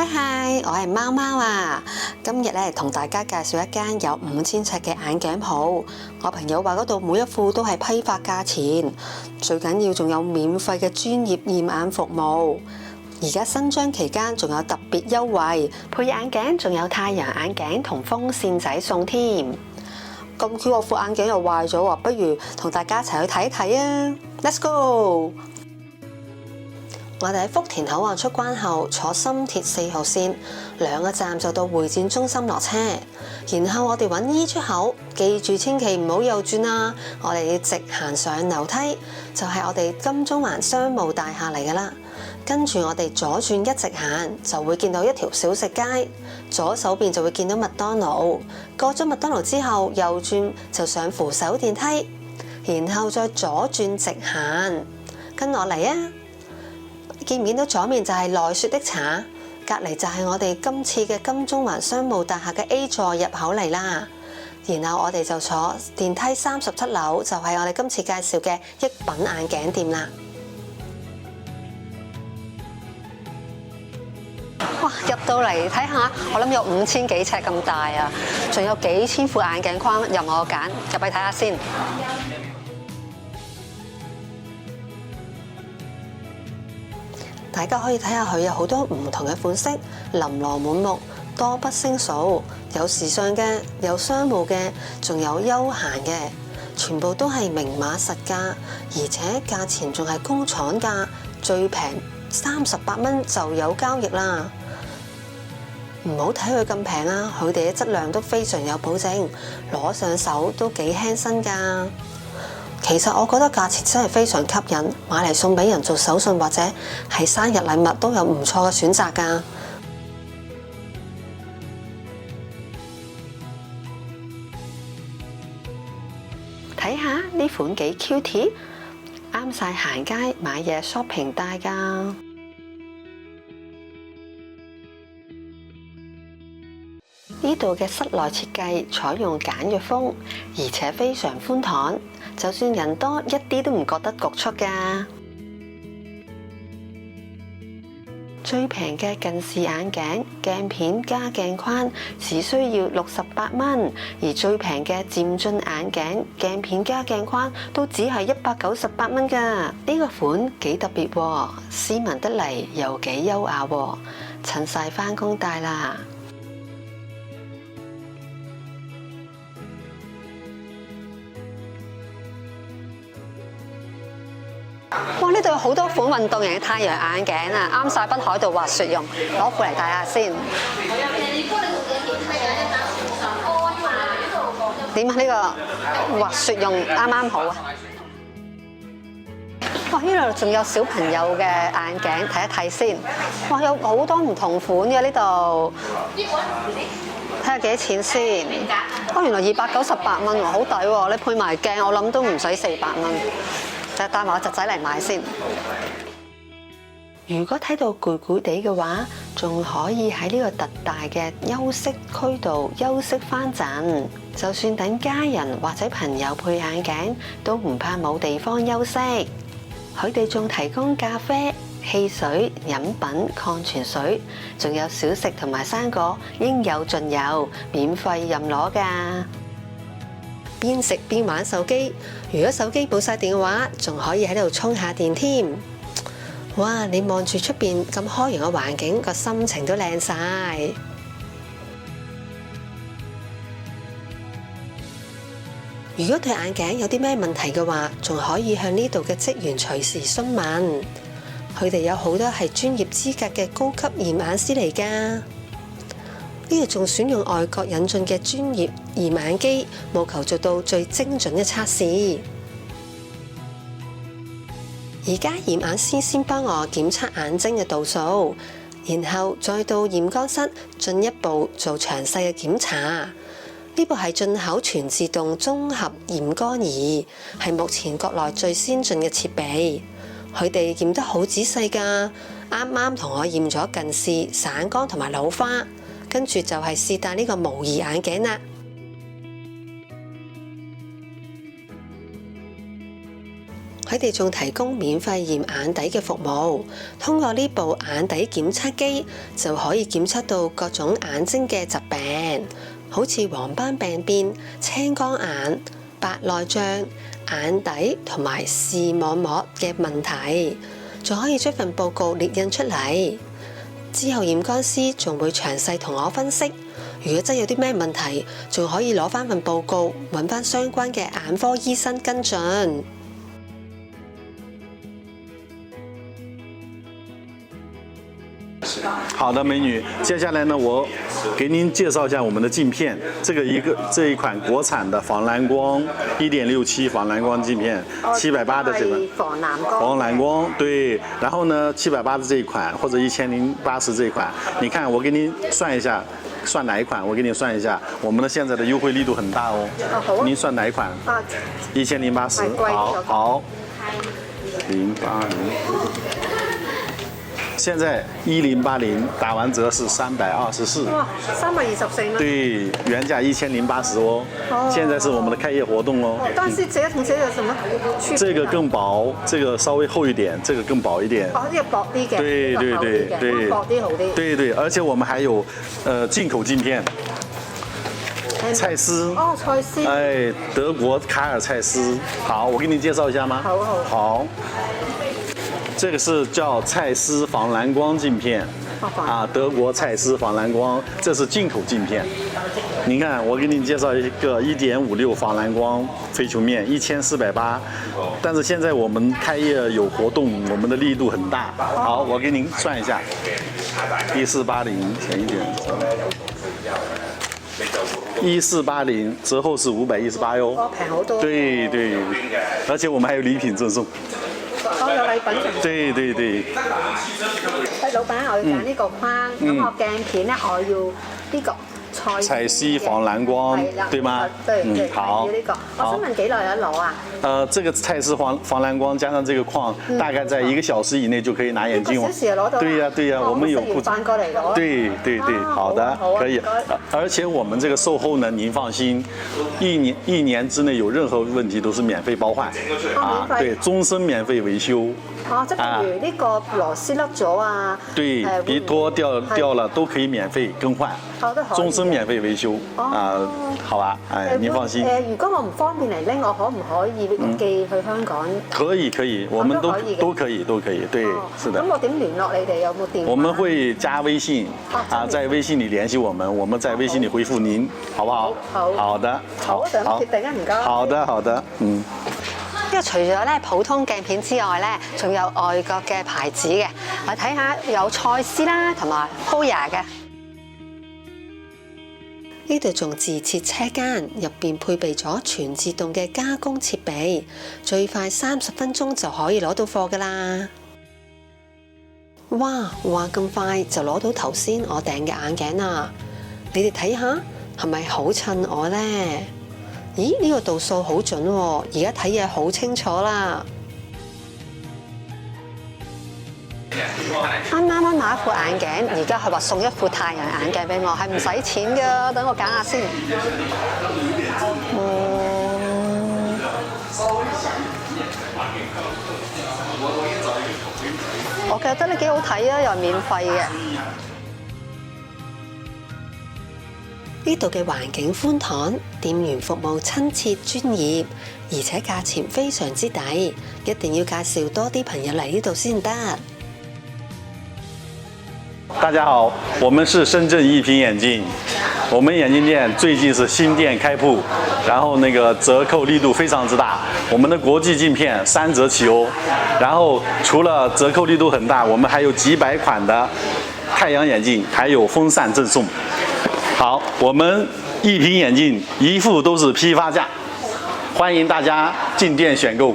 嗨，我係貓貓啊！今日咧同大家介紹一間有5000尺嘅眼鏡鋪。我朋友話嗰度每一副都係批發價錢，最緊要仲有免費嘅專業驗眼服務。而家新張期間仲有特別優惠，配眼鏡仲有太陽眼鏡同風扇仔送添。咁巧我副眼鏡又壞咗喎，不如同大家一齊去睇一睇啊 ！Let's go！我哋喺福田口岸出關後，坐深鐵4號線2個站就到會展中心落車，然後我哋揾 E 出口，記住千祈唔好右轉啊！我哋要直行上樓梯，就係我哋金鐘環商務大廈嚟噶啦。跟住我哋左轉一直行，就會見到一條小食街，左手邊就會見到麥當勞。過咗麥當勞之後，右轉就上扶手電梯，然後再左轉直行，跟我嚟啊！見唔見到左面就係奈雪的茶，隔離就係我哋今次嘅金鐘環商務大廈嘅 A 座入口嚟啦。然後我哋就坐電梯37樓，就係我哋今次介紹嘅益品眼鏡店啦。哇！入到嚟睇下，我諗有5000幾尺咁大啊，仲有幾千副眼鏡框任我揀，入去睇下先。大家可以睇下佢有好多唔同嘅款式，琳琅滿目，多不勝數。有時尚嘅，有商務嘅，仲有休閒嘅，全部都係明碼實價，而且價錢仲係工廠價，最平38蚊就有交易啦。唔好睇佢咁平啊，佢哋嘅質量都非常有保證，攞上手都幾輕身㗎。其實我覺得價錢真係非常吸引，買嚟送俾人做手信或者係生日禮物都有唔錯嘅選擇㗎。睇下呢款幾 cute， 啱晒行街買嘢 shopping 帶㗎。呢度嘅室內設計採用簡約風，而且非常寬敞，就算人多一啲都唔覺得局促㗎。最平嘅近視眼鏡鏡片加鏡框只需要68蚊，而最平嘅漸進眼鏡鏡片加鏡框都只係198蚊㗎。呢個款幾特別喎，斯文得嚟又幾優雅喎，襯晒返工戴啦。哇！呢度有好多款運動型嘅太陽眼鏡啊，啱晒北海道滑雪用，攞副嚟戴下先。點啊？呢個滑雪用啱啱好啊！哇！呢度仲有小朋友嘅眼鏡，睇一睇先。哇！有好多唔同款嘅呢度，睇下幾多錢先。哦，原來298蚊喎，好抵喎！你配埋鏡，我諗都唔使400蚊。就帶埋我侄仔嚟買先。如果睇到攰攰地嘅話，仲可以喺呢個特大嘅休息區度休息返陣。就算等家人或者朋友配眼鏡，都唔怕冇地方休息。佢哋仲提供咖啡、汽水、飲品、礦泉水，仲有小食同埋生果，應有盡有，免費任攞㗎。邊食邊玩手機，如果手機冇晒電嘅話，仲可以喺度充下電添。哇！你望住出邊咁開揚嘅環境，個心情都靚晒。如果對眼鏡有啲咩問題嘅話，仲可以向呢度嘅職員隨時詢問。佢哋有好多係專業資格嘅高級驗眼師嚟㗎。呢度仲選用外國引進嘅專業驗眼機，務求做到最精準嘅測試。而家驗眼師先幫我檢測眼睛嘅度數，然後再到驗光室進一步做詳細嘅檢查。呢部係進口全自動綜合驗光儀，係目前國內最先進嘅設備。佢哋驗得好仔細㗎，啱啱同我驗咗近視、散光同埋老花。跟住就係試戴呢個模擬眼鏡啦。佢佢哋仲提供免費驗眼底嘅服務。通過呢部眼底檢測機，就可以檢測到各種眼睛嘅疾病，好似黃斑病變、青光眼、白內障、眼底同埋視網膜嘅問題，仲可以將份報告列印出嚟。之後驗光師仲會詳細同我分析，如果真有啲咩問題，仲可以攞翻份報告，揾翻相關嘅眼科醫生跟進。好的，美女，接下来呢，我给您介绍一下我们的镜片。这一款国产的防蓝光1.67防蓝光镜片，780的这款防蓝光，对。然后呢，780的这一款或者1080这一款，你看我给您算一下，算哪一款？我给你算一下，我们的现在的优惠力度很大哦。您算哪一款？1080。好，080。现在1080打完折是324。哇，324吗？对，原价1080哦。现在是我们的开业活动哦。但是这个同这个什么区别？这个更薄，这个稍微厚一点，这个更薄一点。哦，这个薄啲嘅。对，薄啲好啲。对，而且我们还有进口镜片。蔡司。哦，蔡司。哎，德国卡尔蔡司。好，我给你介绍一下吗？好。这个是叫蔡司防蓝光镜片，德国蔡司防蓝光，这是进口镜片。您看，我给你介绍一个1.56防蓝光非球面，1480，但是现在我们开业有活动，我们的力度很大。好，我给您算一下，1480前一点，1480折后是518哟。哦，平好多。对，而且我们还有礼品赠送。哦，有禮品。對。老闆，我要揀呢個框，咁我鏡片咧，我要呢個蔡司防藍光，對嗎？對，好。要呢個。我想問幾耐有得攞啊？這個蔡司防藍光加上這個框，大概在1個小時以內就可以拿眼鏡。1個小時就攞到。對呀，我們有附。飯過嚟攞。對，好的，可以。而且我們這個售後呢，您放心，一年之內有任何問題都是免費包換。對，終身免費維修。哦，即係譬如呢個螺絲甩咗啊，對，鼻托掉了都可以免費更換，終身免費維修好吧？您放心。如果我唔方便嚟拎，我可唔可以寄去香港？可以，我們都可以，對，是的。咁我點聯絡你哋？有冇電話？我們會加微信，在微信裡聯繫我們，我們在微信裡回復您，好不好？好的。好，就咁決定啊，唔該。好的，呢個除咗咧普通鏡片之外咧，仲有外國嘅牌子嘅，我睇下有蔡司啦，同埋 Hoya 嘅。呢度仲自設車間，入邊配備咗全自動嘅加工設備，最快30分鐘就可以攞到貨㗎啦。哇，話咁快就攞到頭先我訂嘅眼鏡啦！你哋睇下，係咪好襯我呢？咦，呢個度數好準喎，而家睇嘢好清楚啦。啱買一副眼鏡，而家佢話送一副太陽眼鏡俾我，係唔使錢㗎。等我揀下先。我覺得呢幾好睇啊，又係免費嘅。呢度嘅環境寬敞，店員服務親切專業，而且價錢非常之抵，一定要介紹多啲朋友嚟呢度先得。大家好，我們是深圳一品眼鏡，我們眼鏡店最近是新店開鋪，然後那個折扣力度非常之大，我們的國際鏡片3折起哦，然後除了折扣力度很大，我們還有幾百款的太陽眼鏡，還有風扇贈送。好，我們一品眼鏡一副都是批發價，歡迎大家進店選購。